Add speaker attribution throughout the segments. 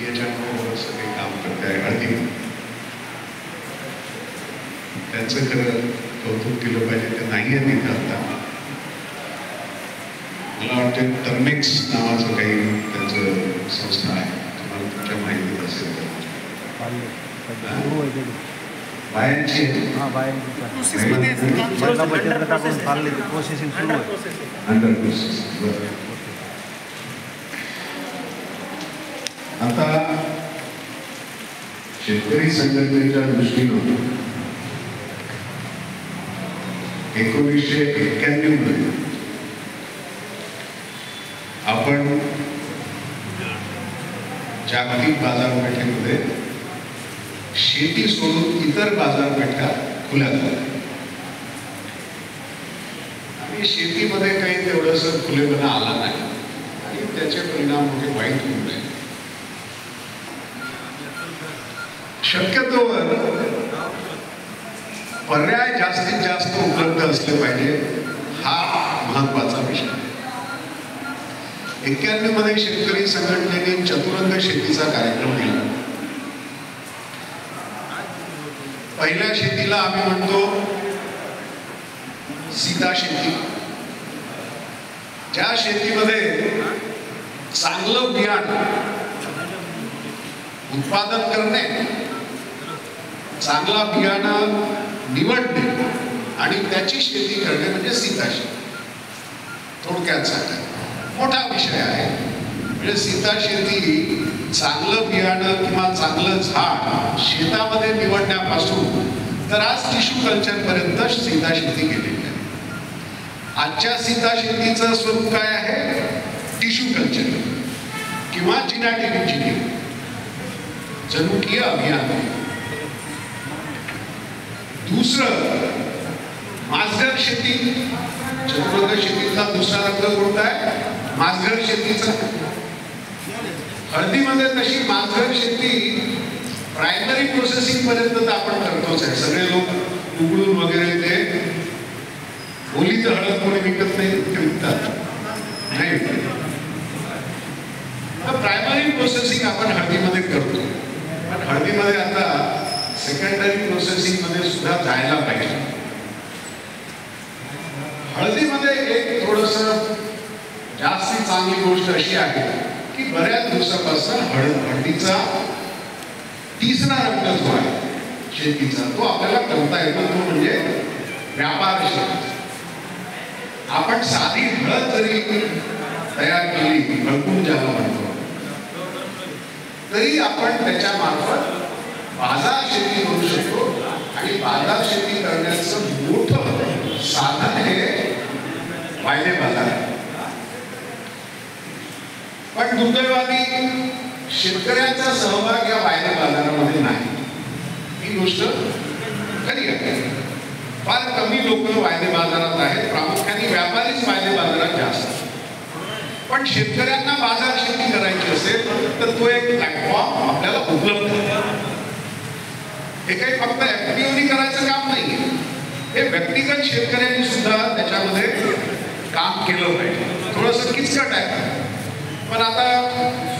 Speaker 1: याच्यामुळे सगळे काम करते आहे हळदी. त्यांचं खरं कौतुक केलं पाहिजे, ते नाही आहे तिथं आता. मला वाटतं टर्मेक्स नावाचं काही त्यांचं संस्था आहे, तुम्हाला तुमच्या माहितीत असेल तर. बायांची
Speaker 2: प्रोसेसिंग सुरू आहे.
Speaker 1: Under process. आता शेतकरी संघटनेच्या दृष्टीनं 1991 मध्ये आपण जागतिक बाजारपेठेमध्ये शेती सोडून इतर बाजारपेठा खुल्या झाल्या आणि शेतीमध्ये काही तेवढंसं खुलेपणा आला नाही आणि त्याचे परिणाम मोठे वाईट होऊ नये. शक्यतोवर पर्याय जास्तीत जास्त उपलब्ध असले पाहिजे, हा महत्वाचा विषय आहे. 91 मध्ये शेतकरी संघटनेने चतुरंग शेतीचा कार्यक्रम केला. पहिल्या शेतीला आम्ही म्हणतो सीता शेती, ज्या शेतीमध्ये चांगलं बियाणं उत्पादन करणे, चांगला बियाणं निवडणे आणि त्याची शेती करणे म्हणजे सीता शेती. थोडक्यात सांगा, मोठा विषय आहे. म्हणजे सीता शेती चांगलं बियाणं किंवा चांगलं झाड शेतामध्ये निवडण्यापासून तर आज टिश्यू कल्चर पर्यंत सीता शेती केलेली आहे. आजच्या सीता शेतीचं स्वरूप काय आहे? टिश्यू कल्चर किंवा जेनेटिक इंजिनिअरिंग, जनुकीय अभियांत्रिकी. दुसरं मासघर शेती. चतुरंग शेतीचा दुसरा रंग कोणता आहे? मासघर शेतीचा. हळदीमध्ये तशी मासघर शेती प्रायमरी प्रोसेसिंग पर्यंत आपण करतोच आहे. सगळे लोक उघडून वगैरे ते ओली तर हळद कोणी विकत नाही, विकतात नाही. प्रायमरी प्रोसेसिंग आपण हळदीमध्ये करतो, पण हळदीमध्ये आता सेकंडरी प्रोसेसिंग मध्ये सुद्धा जायला पाहिजे. हळदीमध्ये एक थोडस जास्ती चांगली गोष्ट अशी आहे की बऱ्याच दिवसापासून हळदीचा तिसरा रंग जो आहे शेतीचा, तो आपल्याला करता येतो, तो म्हणजे व्यापार शेती. आपण साधी हळद जरी तयार केली, हळकून ज्याला म्हणतो, तरी आपण त्याच्या मार्फत बाजार शेती करू शकतो. आणि बाजार शेती करण्याचं मोठं साधन हे वायदे बाजार. पण दुर्दैवाने शेतकऱ्यांचा सहभाग या वायदे बाजारामध्ये नाही. ही गोष्ट खरी आहे. फार कमी लोक वायदे बाजारात आहेत, प्रामुख्याने व्यापारीच वायदे बाजारात जास्त. पण शेतकऱ्यांना बाजार शेती करायची असेल तर तो एक प्लॅटफॉर्म आपल्याला उपलब्ध आहे. हे काही फक्त एफपीओनी करायचं काम नाही, हे व्यक्तिगत शेतकऱ्यांनी सुद्धा त्याच्यामध्ये काम केलं पाहिजे. थोडंसं किचकट आहे, पण आता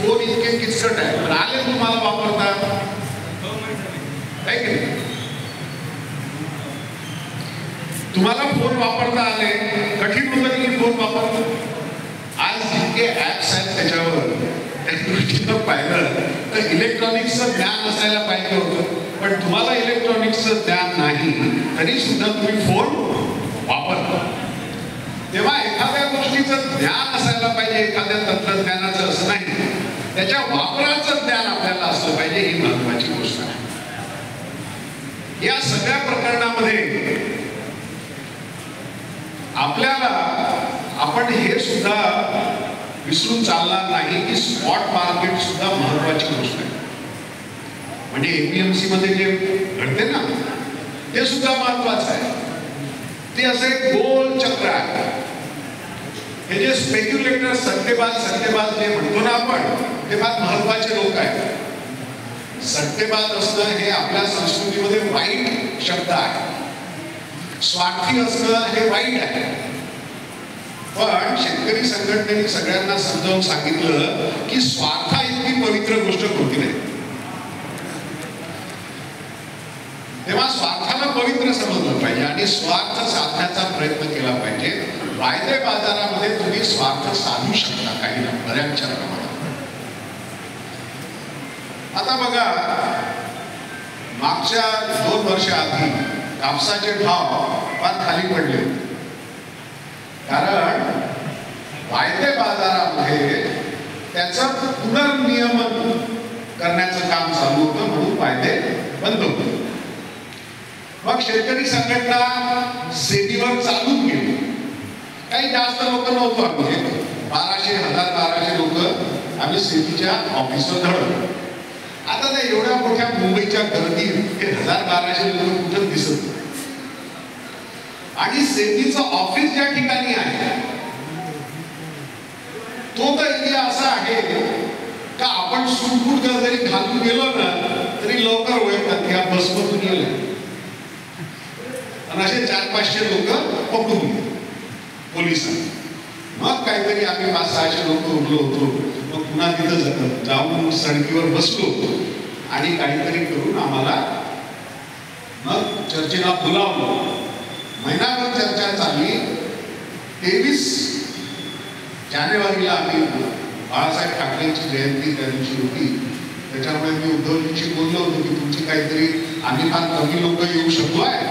Speaker 1: फोन इतके किचकट आहे, पण आले तुम्हाला वापरता आहे की नाही? तुम्हाला फोन वापरता आले, कठीण होतं की फोन वापरतो. आज जितके ऍप्स आहेत त्याच्यावर, त्या दृष्टीनं पाहिलं तर इलेक्ट्रॉनिक्सचं ज्ञान असायला पाहिजे होतं. पण तुम्हाला इलेक्ट्रॉनिक्सचं ज्ञान नाही तरी सुद्धा तुम्ही फोन वापरता. तेव्हा एखाद्या गोष्टीचं ज्ञान असायला पाहिजे, एखाद्या तंत्रज्ञानाचं असं नाही, त्याच्या वापराचं ज्ञान आपल्याला असलं पाहिजे. ही महत्वाची गोष्ट आहे. या सगळ्या प्रकरणामध्ये आपल्याला आपण हे सुद्धा विसरून चालणार नाही की स्पॉट मार्केट सुद्धा महत्वाची गोष्ट आहे. म्हणजे एपीएमसी मध्ये जे घडते ना, ते सुद्धा महत्वाचं आहे. ते असं एक गोल चक्र आहे. हे जे स्पेक्युलेटर सट्टेबाज जे म्हणतो ना आपण, ते फार महत्वाचे लोक आहेत. सट्टेबाज असणं हे आपल्या संस्कृतीमध्ये वाईट शब्द आहे. स्वार्थी असणं हे वाईट आहे. पण शेतकरी संघटनेने सगळ्यांना समजावून सांगितलं की स्वार्था इतकी पवित्र गोष्ट कोणती नाही. तेव्हा स्वार्थाला पवित्र समजलं पाहिजे आणि स्वार्थ साधण्याचा प्रयत्न केला पाहिजे. वायदे बाजारामध्ये तुम्ही स्वार्थ साधू शकता काही ना बऱ्याचशा प्रमाणात. आता बघा, मागच्या 2 वर्षाआधी कापसाचे भाव फार खाली पडले होते, कारण वायदे बाजारामध्ये त्याचं पुनर्नियमन करण्याचं काम चालू होतं, म्हणून वायदे बंद होते. मग शेतकरी संघटना सेबीवर चालून गेली. काही जास्त लोक नव्हतो आम्ही, 1200 लोक आम्ही सेबीच्या ऑफिसवर धडकलो. आता त्या एवढ्या मोठ्या मुंबईच्या गर्दीत 1200 लोक कुठं दिसत नाही. आणि सेबीचं ऑफिस ज्या ठिकाणी आहे तो तर एरिया असा आहे का आपण सुटफूट जरी घालून गेलो ना तरी लवकर ओळखतात की हा बसमधून गेले. आणि असे 400-500 लोक पकडून पोलिसांनी. मग काहीतरी आम्ही 500-600 लोक उरलो होतो. मग पुन्हा तिथं जाऊन सडकीवर बसलो आणि काहीतरी करून आम्हाला मग चर्चेला बोलावलं. महिनाभर चर्चा चालली. 23 जानेवारीला आम्ही बाळासाहेब ठाकरेंची जयंती त्या दिवशी होती. त्याच्यामुळे मी उद्धवजींशी बोललो होतो की तुमची काहीतरी, आम्ही फार कमी लोक येऊ शकलो आहे,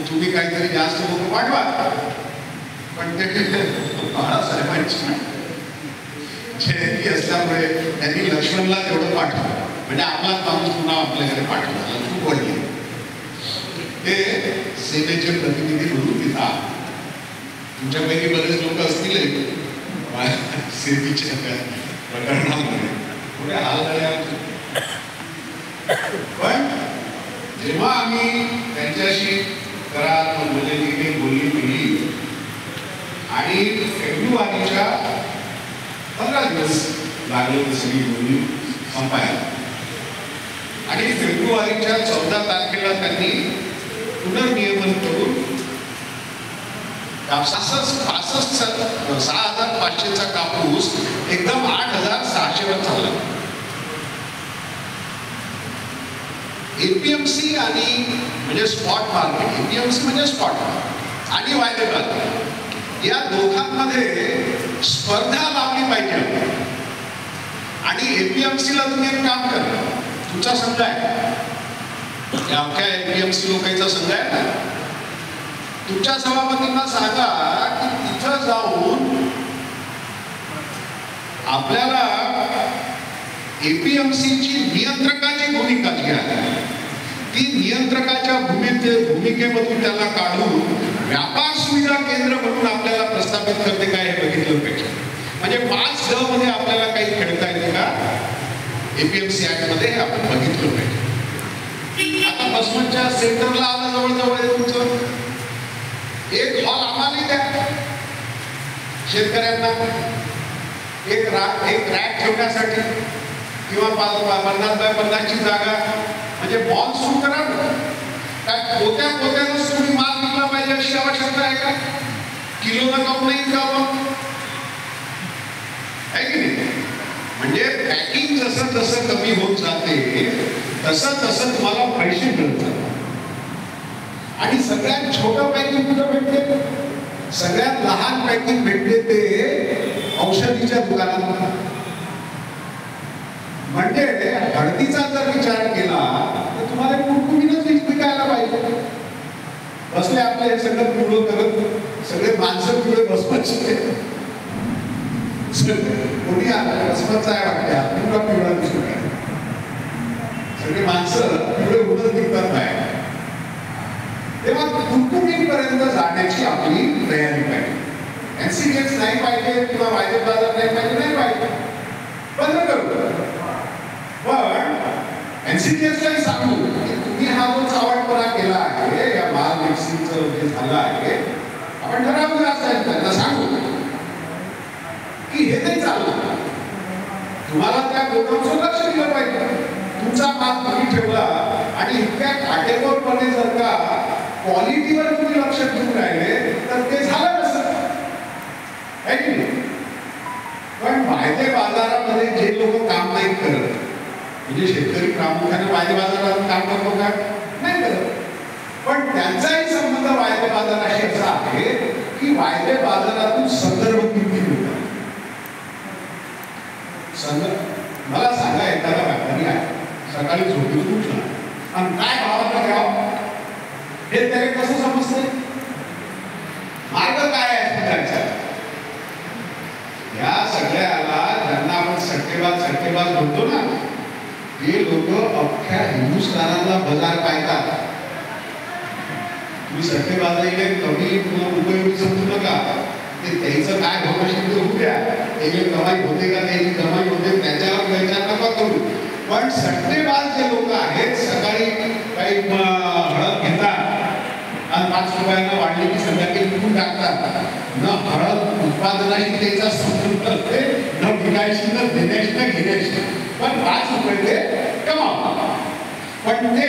Speaker 1: तुम्ही काहीतरी जास्त लोक पाठवा. पण ते बाळासाहेबांची जयंती असल्यामुळे त्यांनी लक्ष्मणला तेवढं पाठवलं. म्हणजे आपला माणूस पुन्हा आपल्याकडे पाठवला. खूप वाढली. ते सेनेचे प्रतिनिधी म्हणून तिथं तुमच्यापैकी बरेच लोक असतील सेनेच्या प्रकरणामध्ये पुढे हाल झाले. पण जेव्हा आम्ही त्यांच्याशी करार म्हणजे बोलणी केली आणि फेब्रुवारीच्या 15 दिवस लागले सगळी बोलणी संपायला. आणि फेब्रुवारीच्या 14 तारखेला त्यांनी पुनर्नियमन करून 6,500चा कापूस एकदम 8,600वर चालला. एपीएमसी आणि म्हणजे स्पॉट मार्केट, एपीएमसी म्हणजे स्पॉट मार्केट आणि वायदे बाजार या दोघांमध्ये स्पर्धा लावली पाहिजे. आणि एपीएमसीला तुम्ही एक काम करा, तुमचा संघ आहे, अख्ख्या एपीएमसी लोकांचा संघ आहे ना, तुमच्या सभापतींना सांगा की तिथं जाऊन आपल्याला एपीएमसीची नियंत्रकाची भूमिका जी आहे ती नियंत्रकाच्या भूमिकेमधून त्याला काढून व्यापार सुविधा केंद्र म्हणून आपल्याला प्रस्थापित करते काय हे बघितलं पाहिजे. म्हणजे 5 मध्ये आपल्याला काही खेळता येते का एपीएमसी ऍक्ट मध्ये हे आपण बघितलं पाहिजे. आता बसमनच्या सेंटरला आलं जवळजवळ आहे तुमचं. एक हॉल आम्हाला द्या शेतकऱ्यांना, एक रॅक ठेवण्यासाठी किंवा 50x50ची जागा. म्हणजे मॉल सुरू करा. काय पोत्यानंच तुम्ही माल विकला पाहिजे अशी आवश्यकता आहे का? किलोनं काऊन नाही का मग, आहे की नाही? म्हणजे पॅकिंग जसं जसं कमी होत जाते तसं तसं तुम्हाला पैसे मिळत जातात. आणि सगळ्यात छोटं पॅकिंग कुठं भेटते? सगळ्यात लहान पॅकिंग भेटते ते औषधीच्या दुकानात. म्हणजे हळदीचा जर विचार केला तर तुम्हाला कुरकुरीनच विकायला पाहिजे. बसले आपले हे सगळं पिवळं करत, सगळे माणसं पिवळे बसवायचे. कोणी बसवायचं आहे वाटते, पिवळा पिवळा दिसतो काय, सगळे माणसं पिवळे उडत निघतात बाहेर. तेव्हा कुरकुरीपर्यंत जाण्याची आपली तयारी पाहिजे. एनसीडीएक्स नाही पाहिजे किंवा वायदे बाजार नाही पाहिजे, बंद करू. पण एनसीडीएक्सलाही सांगू की तुम्ही हा जो चावटपणा केला आहे, या माल मिक्सिंगचं जे झालं आहे, आपण ठराव असायला त्यांना सांगू की हे नाही चाललं. तुम्हाला त्या गोदामचं लक्ष दिलं पाहिजे. तुमचा माल तुम्ही ठेवला आणि इतक्या काटेकोरपणे जर का क्वालिटीवर तुम्ही लक्ष देऊन राहिले तर ते झालं कसं? आहे की नाही? पण वायदे बाजारामध्ये जे लोक काम नाही करत, म्हणजे शेतकरी प्रामुख्याने वायदे बाजारात काम करतो का? नाही करत. पण त्यांचाही संबंध वायदे बाजाराशी असा आहे की वायदे बाजारातून संदर्भ किमती मिळतात. मला सांगा, एखादा व्यापारी आहे, सकाळी झोपेतून उठला आणि काय भावाला घ्यावं हे त्याला कसं समजतंय? मार्ग काय आहे त्याचा? या सगळ्याला ज्यांना आपण सट्टेबाज म्हणतो ना, हे लोक अख्ख्या हिंदुस्थानाला बाजार पाहतात. तुम्ही सट्टेबाजाईला कमी उपयोगी समजू नका. ते त्याचं काय होणं शक्य होऊ द्या, त्याची कमाई होते का, त्याची कमाई होते त्याच्यावर विचार नका करू. पण सट्टेबाज जे लोक आहेत, सकाळी काही हळद घेतात आणि 5 रुपयांना वाढली की संध्याकाळी विकून टाकतात. न हळद उत्पादनाशी त्याचा संबंध असते, न विकायची, न देण्याशी, न घेण्याशी. पण 5 रुपये ते कमावतात. पण ते